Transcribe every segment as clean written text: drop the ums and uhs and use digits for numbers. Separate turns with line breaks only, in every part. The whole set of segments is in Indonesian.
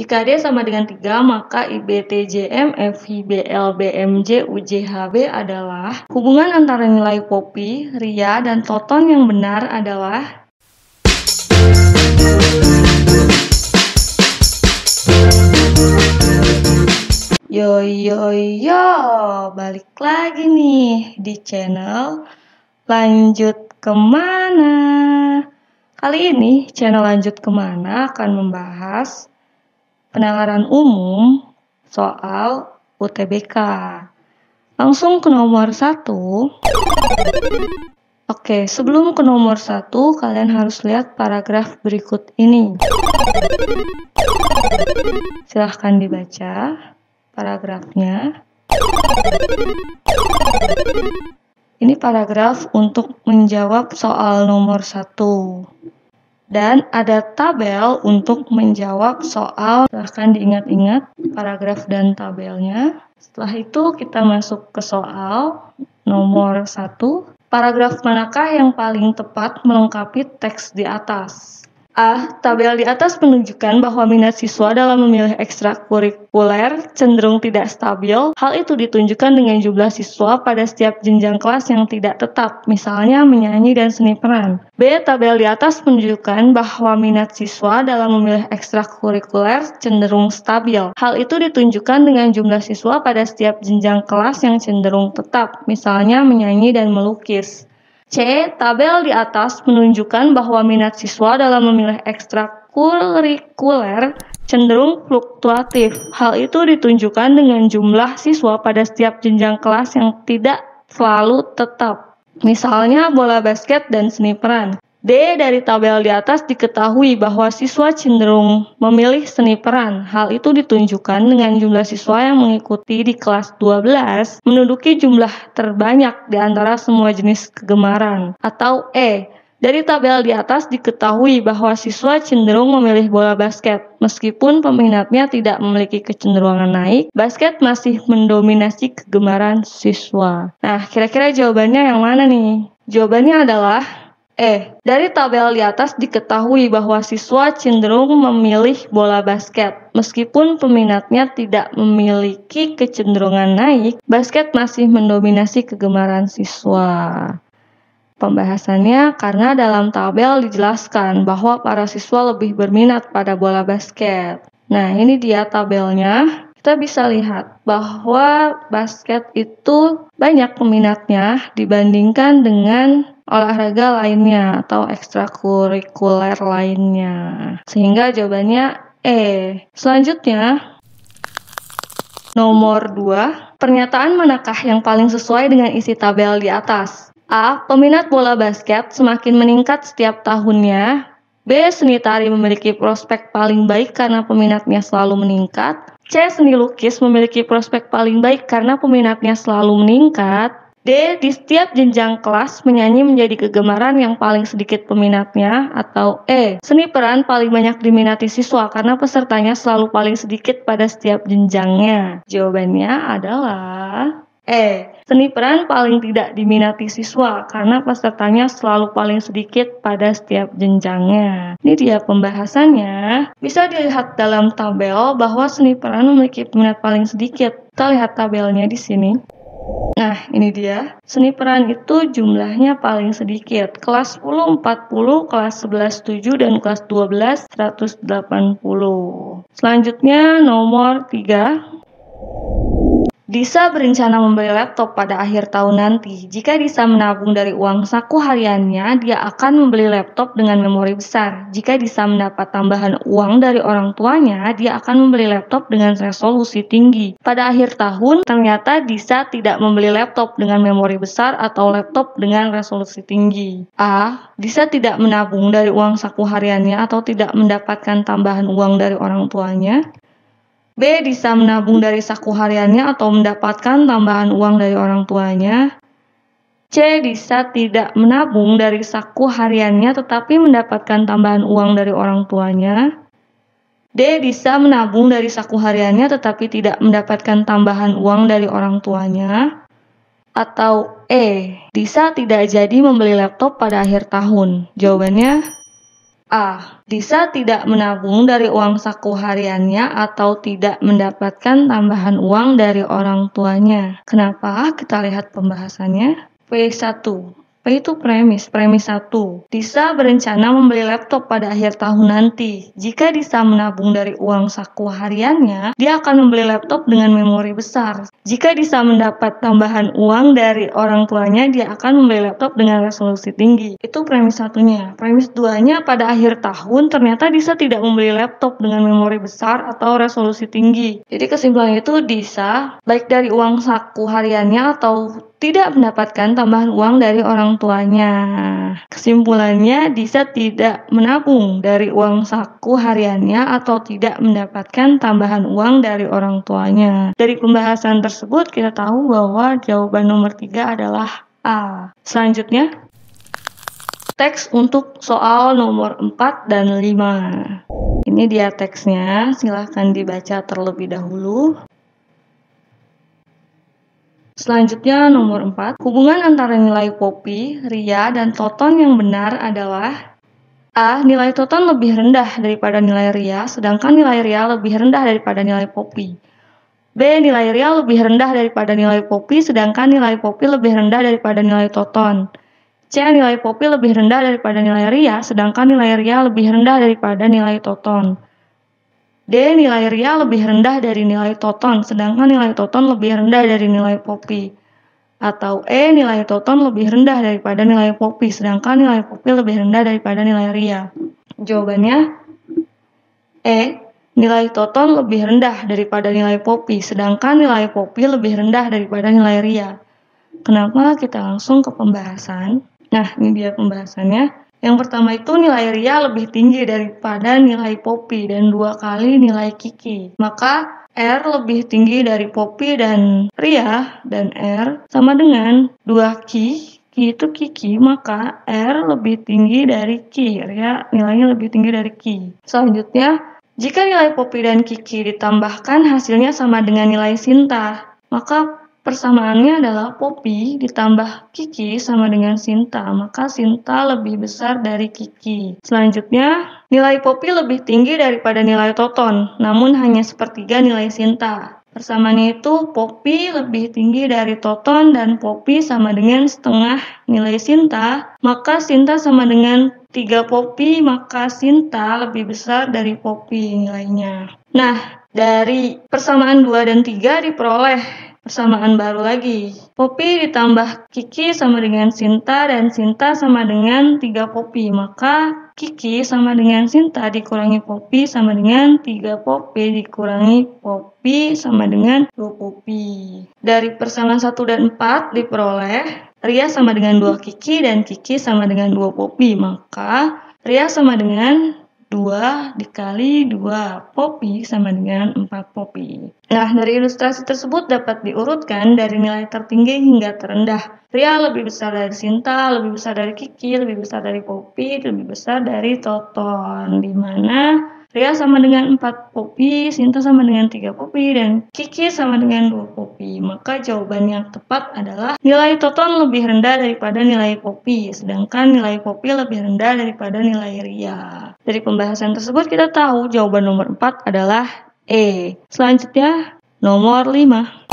Jika D sama dengan 3, maka IBTJM, FIBL, BMJ, UJHB adalah hubungan antara nilai Poppy, Ria, dan Toton yang benar adalah Yo, balik lagi nih di channel Lanjut Kemana. Kali ini channel Lanjut Kemana akan membahas penalaran umum soal UTBK. Langsung ke nomor 1. Oke, sebelum ke nomor 1, kalian harus lihat paragraf berikut ini. Silahkan dibaca paragrafnya. Ini paragraf untuk menjawab soal nomor 1. Dan ada tabel untuk menjawab soal. Silahkan diingat-ingat paragraf dan tabelnya. Setelah itu kita masuk ke soal nomor 1. Paragraf manakah yang paling tepat melengkapi teks di atas? A. Tabel di atas menunjukkan bahwa minat siswa dalam memilih ekstrakurikuler cenderung tidak stabil. Hal itu ditunjukkan dengan jumlah siswa pada setiap jenjang kelas yang tidak tetap, misalnya menyanyi dan seni peran. B. Tabel di atas menunjukkan bahwa minat siswa dalam memilih ekstrakurikuler cenderung stabil. Hal itu ditunjukkan dengan jumlah siswa pada setiap jenjang kelas yang cenderung tetap, misalnya menyanyi dan melukis. C. Tabel di atas menunjukkan bahwa minat siswa dalam memilih ekstrakurikuler cenderung fluktuatif. Hal itu ditunjukkan dengan jumlah siswa pada setiap jenjang kelas yang tidak selalu tetap, misalnya bola basket dan seni peran. D. Dari tabel di atas diketahui bahwa siswa cenderung memilih seni peran. Hal itu ditunjukkan dengan jumlah siswa yang mengikuti di kelas 12 menduduki jumlah terbanyak di antara semua jenis kegemaran. Atau E. Dari tabel di atas diketahui bahwa siswa cenderung memilih bola basket. Meskipun peminatnya tidak memiliki kecenderungan naik, basket masih mendominasi kegemaran siswa. Nah, kira-kira jawabannya yang mana nih? Jawabannya adalah E. Dari tabel di atas diketahui bahwa siswa cenderung memilih bola basket. Meskipun peminatnya tidak memiliki kecenderungan naik, basket masih mendominasi kegemaran siswa. Pembahasannya karena dalam tabel dijelaskan bahwa para siswa lebih berminat pada bola basket. Nah, ini dia tabelnya. Kita bisa lihat bahwa basket itu banyak peminatnya dibandingkan dengan olahraga lainnya atau ekstrakurikuler lainnya. Sehingga jawabannya E. Selanjutnya, nomor 2. Pernyataan manakah yang paling sesuai dengan isi tabel di atas? A. Peminat bola basket semakin meningkat setiap tahunnya. B. Seni tari memiliki prospek paling baik karena peminatnya selalu meningkat. C. Seni lukis memiliki prospek paling baik karena peminatnya selalu meningkat. D. Di setiap jenjang kelas menyanyi menjadi kegemaran yang paling sedikit peminatnya. Atau E. Seni peran paling banyak diminati siswa karena pesertanya selalu paling sedikit pada setiap jenjangnya. Jawabannya adalah E. Seni peran paling tidak diminati siswa karena pesertanya selalu paling sedikit pada setiap jenjangnya. Ini dia pembahasannya. Bisa dilihat dalam tabel bahwa seni peran memiliki peminat paling sedikit. Kita lihat tabelnya di sini. Nah, ini dia. Seni peran itu jumlahnya paling sedikit. Kelas 10 40, kelas 11 7, dan kelas 12 180. Selanjutnya nomor 3. Disa berencana membeli laptop pada akhir tahun nanti. Jika Disa menabung dari uang saku hariannya, dia akan membeli laptop dengan memori besar. Jika Disa mendapat tambahan uang dari orang tuanya, dia akan membeli laptop dengan resolusi tinggi. Pada akhir tahun, ternyata Disa tidak membeli laptop dengan memori besar atau laptop dengan resolusi tinggi. A. Disa tidak menabung dari uang saku hariannya atau tidak mendapatkan tambahan uang dari orang tuanya. B. Disa menabung dari saku hariannya atau mendapatkan tambahan uang dari orang tuanya. C. Disa tidak menabung dari saku hariannya tetapi mendapatkan tambahan uang dari orang tuanya. D. Disa menabung dari saku hariannya tetapi tidak mendapatkan tambahan uang dari orang tuanya. Atau E. Disa tidak jadi membeli laptop pada akhir tahun. Jawabannya A. Disa tidak menabung dari uang saku hariannya atau tidak mendapatkan tambahan uang dari orang tuanya. Kenapa? Kita lihat pembahasannya. P1. P itu premis 1. Disa berencana membeli laptop pada akhir tahun nanti. Jika Disa menabung dari uang saku hariannya, dia akan membeli laptop dengan memori besar. Jika Disa mendapat tambahan uang dari orang tuanya, dia akan membeli laptop dengan resolusi tinggi. Itu premis 1-nya. Premis 2-nya, pada akhir tahun ternyata Disa tidak membeli laptop dengan memori besar atau resolusi tinggi. Jadi kesimpulannya itu Disa, baik dari uang saku hariannya atau tidak mendapatkan tambahan uang dari orang tuanya. Kesimpulannya, Disa tidak menabung dari uang saku hariannya atau tidak mendapatkan tambahan uang dari orang tuanya. Dari pembahasan tersebut, kita tahu bahwa jawaban nomor 3 adalah A. Selanjutnya, teks untuk soal nomor 4 dan 5. Ini dia teksnya, silahkan dibaca terlebih dahulu. Selanjutnya nomor 4, hubungan antara nilai Poppy, Ria, dan Toton yang benar adalah A. Nilai Toton lebih rendah daripada nilai Ria, sedangkan nilai Ria lebih rendah daripada nilai Poppy. B. Nilai Ria lebih rendah daripada nilai Poppy, sedangkan nilai Poppy lebih rendah daripada nilai Toton. C. Nilai Poppy lebih rendah daripada nilai Ria, sedangkan nilai Ria lebih rendah daripada nilai Toton. D. Nilai Ria lebih rendah dari nilai Toton, sedangkan nilai Toton lebih rendah dari nilai Poppy. Atau E. Nilai Toton lebih rendah daripada nilai Poppy, sedangkan nilai Poppy lebih rendah daripada nilai Ria. Jawabannya E. Nilai Toton lebih rendah daripada nilai Poppy, sedangkan nilai Poppy lebih rendah daripada nilai Ria. Kenapa? Kita langsung ke pembahasan. Nah, ini dia pembahasannya. Yang pertama itu nilai Ria lebih tinggi daripada nilai Poppy dan 2 kali nilai Kiki. Maka R lebih tinggi dari Poppy dan Ria, dan R sama dengan 2 Ki. Ki itu Kiki, maka R lebih tinggi dari Ki. Ria nilainya lebih tinggi dari Ki. Selanjutnya, jika nilai Poppy dan Kiki ditambahkan hasilnya sama dengan nilai Sinta, maka persamaannya adalah Poppy ditambah Kiki sama dengan Sinta, maka Sinta lebih besar dari Kiki. Selanjutnya, nilai Poppy lebih tinggi daripada nilai Toton, namun hanya sepertiga nilai Sinta. Persamaannya itu Poppy lebih tinggi dari Toton dan Poppy sama dengan setengah nilai Sinta, maka Sinta sama dengan 3 Poppy, maka Sinta lebih besar dari Poppy nilainya. Nah, dari persamaan 2 dan 3 diperoleh persamaan baru lagi. Poppy ditambah Kiki sama dengan Sinta dan Sinta sama dengan 3 Poppy. Maka Kiki sama dengan Sinta dikurangi Poppy sama dengan 3 Poppy dikurangi Poppy sama dengan 2 Poppy. Dari persamaan 1 dan 4 diperoleh Ria sama dengan 2 Kiki dan Kiki sama dengan 2 Poppy. Maka Ria sama dengan 2 dikali 2 Poppy sama dengan 4 Poppy. Nah, dari ilustrasi tersebut dapat diurutkan dari nilai tertinggi hingga terendah. Ria lebih besar dari Sinta, lebih besar dari Kiki, lebih besar dari Poppy, lebih besar dari Toton. Di mana Ria sama dengan 4 Poppy, Sinta sama dengan 3 Poppy, dan Kiki sama dengan 2 Poppy. Maka jawaban yang tepat adalah nilai Toton lebih rendah daripada nilai Poppy, sedangkan nilai Poppy lebih rendah daripada nilai Ria. Dari pembahasan tersebut kita tahu jawaban nomor 4 adalah E. Selanjutnya, nomor 5.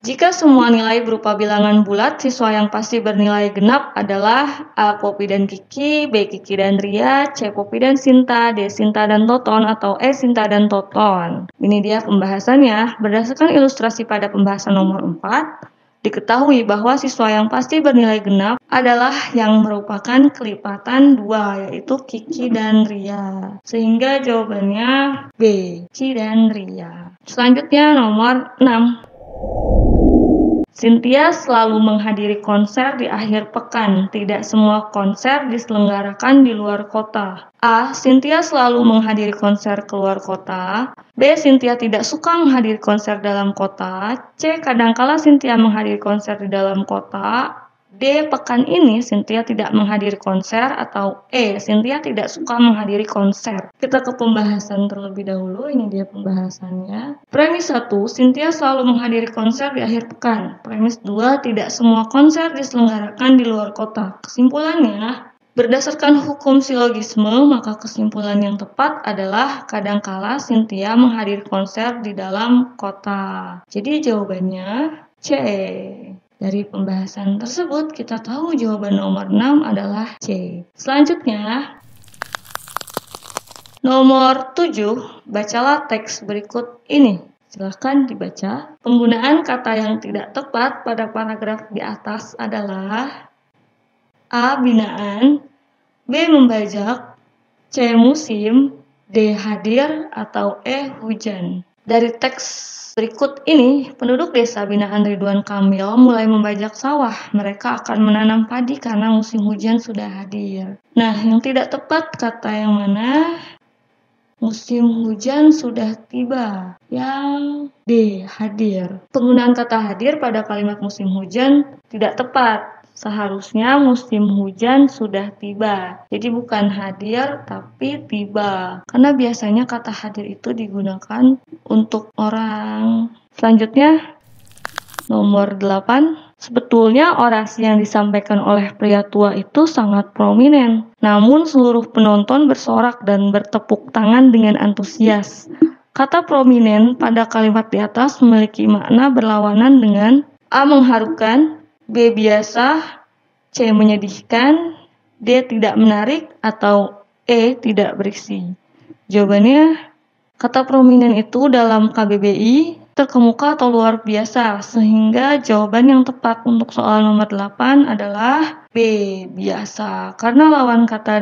Jika semua nilai berupa bilangan bulat, siswa yang pasti bernilai genap adalah A. Poppy dan Kiki, B. Kiki dan Ria, C. Poppy dan Sinta, D. Sinta dan Toton, atau E. Sinta dan Toton. Ini dia pembahasannya. Berdasarkan ilustrasi pada pembahasan nomor 4, diketahui bahwa siswa yang pasti bernilai genap adalah yang merupakan kelipatan 2, yaitu Kiki dan Ria. Sehingga jawabannya B. Kiki dan Ria. Selanjutnya nomor 6. Cynthia selalu menghadiri konser di akhir pekan. Tidak semua konser diselenggarakan di luar kota. A. Cynthia selalu menghadiri konser keluar kota. B. Cynthia tidak suka menghadiri konser dalam kota. C. Kadangkala Cynthia menghadiri konser di dalam kota. D. Pekan ini Cynthia tidak menghadiri konser. Atau E. Cynthia tidak suka menghadiri konser. Kita ke pembahasan terlebih dahulu. Ini dia pembahasannya. Premis 1. Cynthia selalu menghadiri konser di akhir pekan. Premis 2. Tidak semua konser diselenggarakan di luar kota. Kesimpulannya, Berdasarkan hukum silogisme, maka kesimpulan yang tepat adalah kadangkala Cynthia menghadiri konser di dalam kota. Jadi jawabannya C. Dari pembahasan tersebut, kita tahu jawaban nomor 6 adalah C. Selanjutnya, nomor 7, bacalah teks berikut ini. Silahkan dibaca. Penggunaan kata yang tidak tepat pada paragraf di atas adalah A. Binaan, B. Membajak, C. Musim, D. Hadir, atau E. Hujan. Dari teks berikut ini, penduduk desa binaan Ridwan Kamil mulai membajak sawah. Mereka akan menanam padi karena musim hujan sudah hadir. Nah, yang tidak tepat kata yang mana? Musim hujan sudah tiba. Yang D. Hadir. Penggunaan kata hadir pada kalimat musim hujan tidak tepat. Seharusnya musim hujan sudah tiba. Jadi bukan hadir tapi tiba. Karena biasanya kata hadir itu digunakan untuk orang. Selanjutnya, nomor 8. Sebetulnya orasi yang disampaikan oleh pria tua itu sangat prominen. Namun seluruh penonton bersorak dan bertepuk tangan dengan antusias. Kata prominen pada kalimat di atas memiliki makna berlawanan dengan A. Mengharukan, B. Biasa, C. Menyedihkan, D. Tidak menarik, atau E. Tidak berisi. Jawabannya, kata prominent itu dalam KBBI terkemuka atau luar biasa, sehingga jawaban yang tepat untuk soal nomor 8 adalah B. Biasa. Karena lawan kata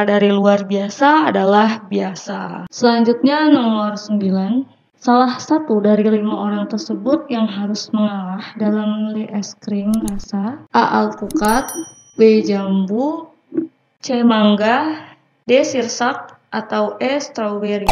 dari luar biasa adalah biasa. Selanjutnya nomor 9. Salah satu dari 5 orang tersebut yang harus mengalah dalam membeli es krim rasa A. Alpukat, B. Jambu, C. Mangga, D. Sirsak, atau E. Strawberry.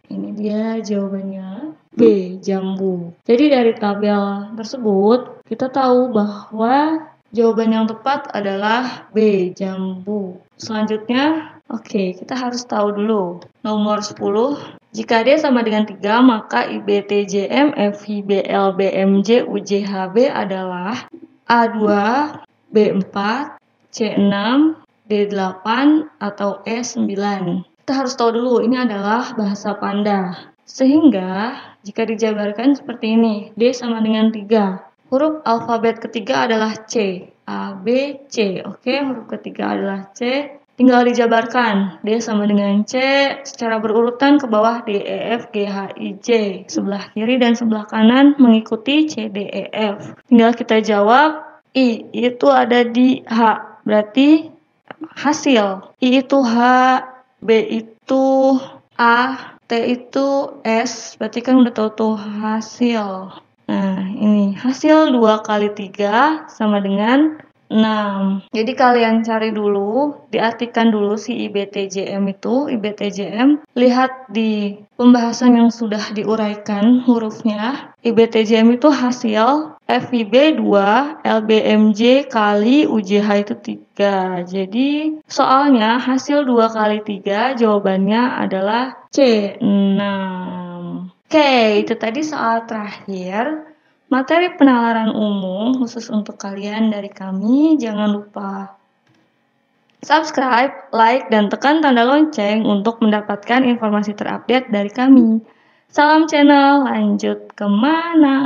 Ini dia jawabannya B. Jambu. Jadi dari tabel tersebut kita tahu bahwa jawaban yang tepat adalah B. Jambu. Selanjutnya, kita harus tahu dulu nomor 10. Jika D sama dengan 3, maka IBTJM, FIBL, BMJ, UJHB adalah A2, B4, C6, D8, atau E9. Kita harus tahu dulu, ini adalah bahasa Panda. Sehingga, jika dijabarkan seperti ini, D sama dengan 3. Huruf alfabet ketiga adalah C. A, B, C. Huruf ketiga adalah C. Tinggal dijabarkan. D sama dengan C secara berurutan ke bawah D, E, F, G, H, I, J. Sebelah kiri dan sebelah kanan mengikuti C, D, E, F. Tinggal kita jawab, I itu ada di H. Berarti hasil. I itu H, B itu A, T itu S. Berarti kan udah tahu tuh hasil. Nah, ini hasil 2 kali 3 sama dengan 6. Jadi kalian cari dulu, diartikan dulu si IBTJM itu. IBTJM, lihat di pembahasan yang sudah diuraikan hurufnya. IBTJM itu hasil, FIB 2, LBMJ kali UJH itu 3. Jadi soalnya hasil 2 kali 3 jawabannya adalah C, 6. Itu tadi soal terakhir. Materi penalaran umum khusus untuk kalian dari kami. Jangan lupa subscribe, like, dan tekan tanda lonceng untuk mendapatkan informasi terupdate dari kami. Salam channel, lanjut kemana?